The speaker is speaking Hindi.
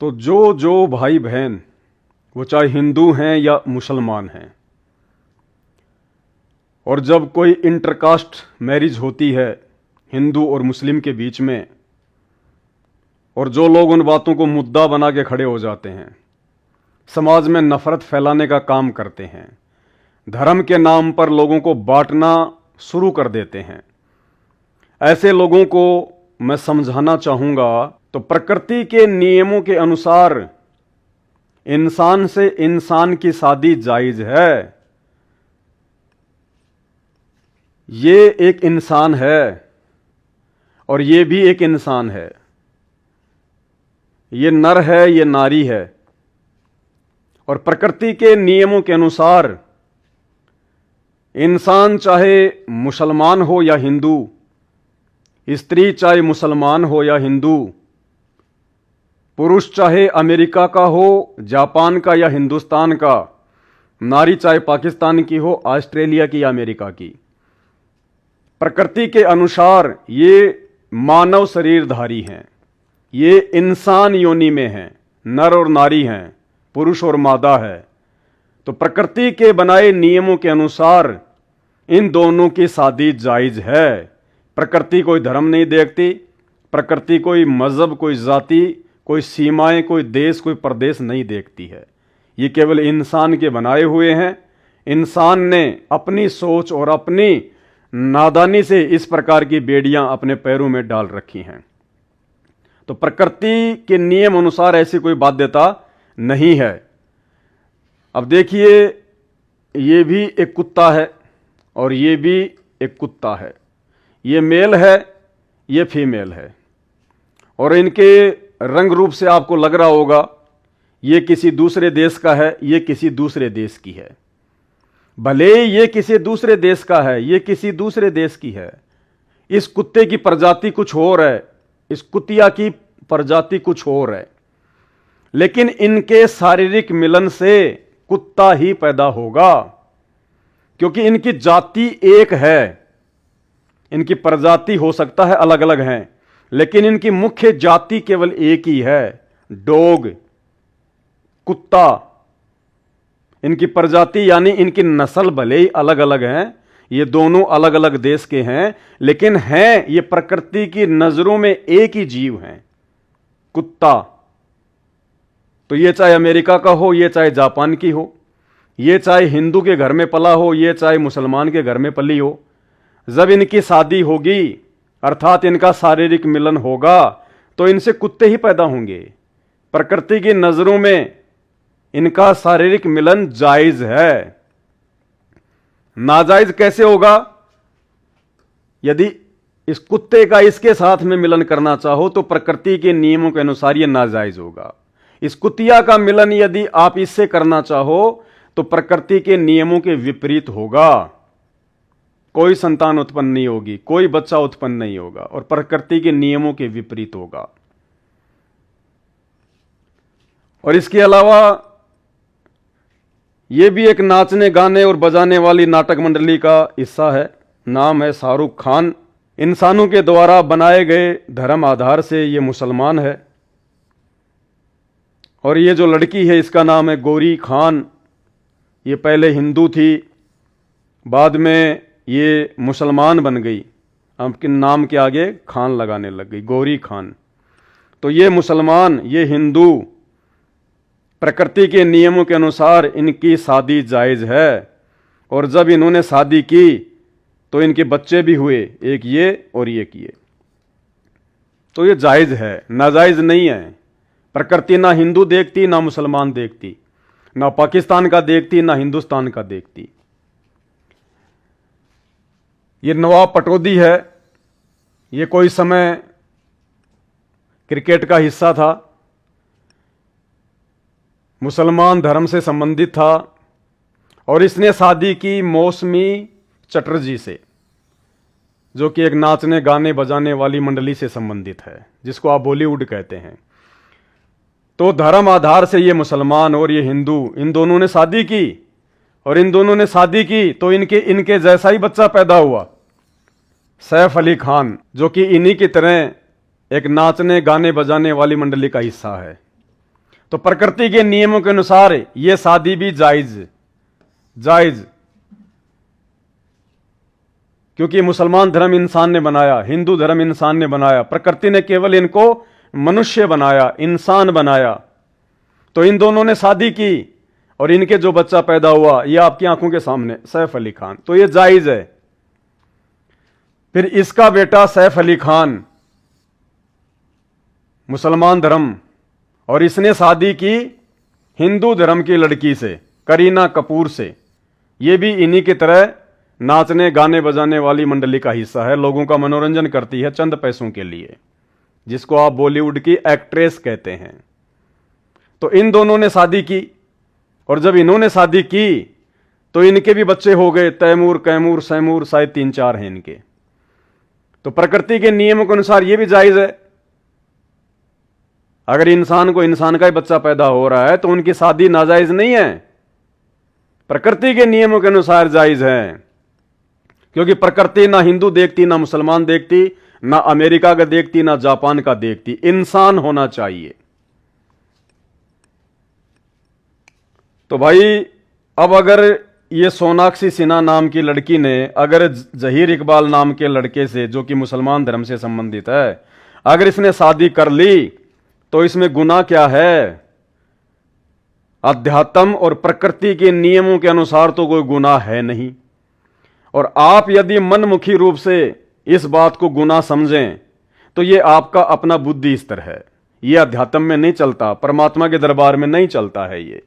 तो जो भाई बहन वो चाहे हिंदू हैं या मुसलमान हैं, और जब कोई इंटरकास्ट मैरिज होती है हिंदू और मुस्लिम के बीच में, और जो लोग उन बातों को मुद्दा बना के खड़े हो जाते हैं, समाज में नफरत फैलाने का काम करते हैं, धर्म के नाम पर लोगों को बांटना शुरू कर देते हैं, ऐसे लोगों को मैं समझाना चाहूँगा तो प्रकृति के नियमों के अनुसार इंसान से इंसान की शादी जायज़ है। ये एक इंसान है और ये भी एक इंसान है, ये नर है, ये नारी है, और प्रकृति के नियमों के अनुसार इंसान चाहे मुसलमान हो या हिंदू, स्त्री चाहे मुसलमान हो या हिंदू, पुरुष चाहे अमेरिका का हो, जापान का या हिंदुस्तान का, नारी चाहे पाकिस्तान की हो, ऑस्ट्रेलिया की या अमेरिका की, प्रकृति के अनुसार ये मानव शरीरधारी हैं, ये इंसान योनि में हैं, नर और नारी हैं, पुरुष और मादा है। तो प्रकृति के बनाए नियमों के अनुसार इन दोनों की शादी जायज़ है। प्रकृति कोई धर्म नहीं देखती, प्रकृति कोई मजहब, कोई जाति, कोई सीमाएं, कोई देश, कोई प्रदेश नहीं देखती है। ये केवल इंसान के बनाए हुए हैं। इंसान ने अपनी सोच और अपनी नादानी से इस प्रकार की बेड़ियां अपने पैरों में डाल रखी हैं। तो प्रकृति के नियम अनुसार ऐसी कोई बाध्यता नहीं है। अब देखिए, ये भी एक कुत्ता है और ये भी एक कुत्ता है, ये मेल है, ये फीमेल है, और इनके रंग रूप से आपको लग रहा होगा ये किसी दूसरे देश का है, ये किसी दूसरे देश की है। भले ये किसी दूसरे देश का है, ये किसी दूसरे देश की है, इस कुत्ते की प्रजाति कुछ और है, इस कुतिया की प्रजाति कुछ और है, लेकिन इनके शारीरिक मिलन से कुत्ता ही पैदा होगा, क्योंकि इनकी जाति एक है। इनकी प्रजाति हो सकता है अलग अलग हैं, लेकिन इनकी मुख्य जाति केवल एक ही है, डॉग, कुत्ता। इनकी प्रजाति यानी इनकी नस्ल भले ही अलग अलग हैं, ये दोनों अलग अलग देश के हैं, लेकिन हैं ये प्रकृति की नजरों में एक ही जीव हैं, कुत्ता। तो ये चाहे अमेरिका का हो, ये चाहे जापान की हो, ये चाहे हिंदू के घर में पला हो, ये चाहे मुसलमान के घर में पली हो, जब इनकी शादी होगी अर्थात इनका शारीरिक मिलन होगा तो इनसे कुत्ते ही पैदा होंगे। प्रकृति की नजरों में इनका शारीरिक मिलन जायज है। नाजायज कैसे होगा? यदि इस कुत्ते का इसके साथ में मिलन करना चाहो तो प्रकृति के नियमों के अनुसार यह नाजायज होगा। इस कुतिया का मिलन यदि आप इससे करना चाहो तो प्रकृति के नियमों के विपरीत होगा, कोई संतान उत्पन्न नहीं होगी, कोई बच्चा उत्पन्न नहीं होगा, और प्रकृति के नियमों के विपरीत होगा। और इसके अलावा यह भी एक नाचने गाने और बजाने वाली नाटक मंडली का हिस्सा है, नाम है शाहरुख खान। इंसानों के द्वारा बनाए गए धर्म आधार से ये मुसलमान है, और ये जो लड़की है इसका नाम है गौरी खान। ये पहले हिंदू थी, बाद में ये मुसलमान बन गई, आपके नाम के आगे खान लगाने लग गई, गौरी खान। तो ये मुसलमान, ये हिंदू, प्रकृति के नियमों के अनुसार इनकी शादी जायज़ है, और जब इन्होंने शादी की तो इनके बच्चे भी हुए, एक ये और एक ये। तो ये जायज़ है, नाजायज़ नहीं है। प्रकृति ना हिंदू देखती, ना मुसलमान देखती, ना पाकिस्तान का देखती, ना हिंदुस्तान का देखती। ये नवाब पटौदी है, ये कोई समय क्रिकेट का हिस्सा था, मुसलमान धर्म से संबंधित था, और इसने शादी की मौसमी चटर्जी से, जो कि एक नाचने गाने बजाने वाली मंडली से संबंधित है, जिसको आप बॉलीवुड कहते हैं। तो धर्म आधार से ये मुसलमान और ये हिंदू, इन दोनों ने शादी की, और इन दोनों ने शादी की तो इनके जैसा ही बच्चा पैदा हुआ, सैफ अली खान, जो कि इन्हीं की तरह एक नाचने गाने बजाने वाली मंडली का हिस्सा है। तो प्रकृति के नियमों के अनुसार यह शादी भी जायज जायज, क्योंकि मुसलमान धर्म इंसान ने बनाया, हिंदू धर्म इंसान ने बनाया, प्रकृति ने केवल इनको मनुष्य बनाया, इंसान बनाया। तो इन दोनों ने शादी की और इनके जो बच्चा पैदा हुआ ये आपकी आंखों के सामने सैफ अली खान, तो ये जायज है। फिर इसका बेटा सैफ अली खान मुसलमान धर्म, और इसने शादी की हिंदू धर्म की लड़की से, करीना कपूर से। ये भी इन्हीं की तरह नाचने गाने बजाने वाली मंडली का हिस्सा है, लोगों का मनोरंजन करती है चंद पैसों के लिए, जिसको आप बॉलीवुड की एक्ट्रेस कहते हैं। तो इन दोनों ने शादी की, और जब इन्होंने शादी की तो इनके भी बच्चे हो गए, तैमूर, कैमूर, सैमूर, शायद 3-4 हैं इनके। तो प्रकृति के नियमों के अनुसार यह भी जायज है। अगर इंसान को इंसान का ही बच्चा पैदा हो रहा है तो उनकी शादी नाजायज नहीं है, प्रकृति के नियमों के अनुसार जायज है। क्योंकि प्रकृति ना हिंदू देखती, ना मुसलमान देखती, ना अमेरिका का देखती, ना जापान का देखती, इंसान होना चाहिए। तो भाई अब अगर ये सोनाक्षी सिन्हा नाम की लड़की ने अगर जहीर इकबाल नाम के लड़के से, जो कि मुसलमान धर्म से संबंधित है, अगर इसने शादी कर ली तो इसमें गुनाह क्या है? अध्यात्म और प्रकृति के नियमों के अनुसार तो कोई गुनाह है नहीं। और आप यदि मनमुखी रूप से इस बात को गुनाह समझें तो ये आपका अपना बुद्धि स्तर है, ये अध्यात्म में नहीं चलता, परमात्मा के दरबार में नहीं चलता है ये।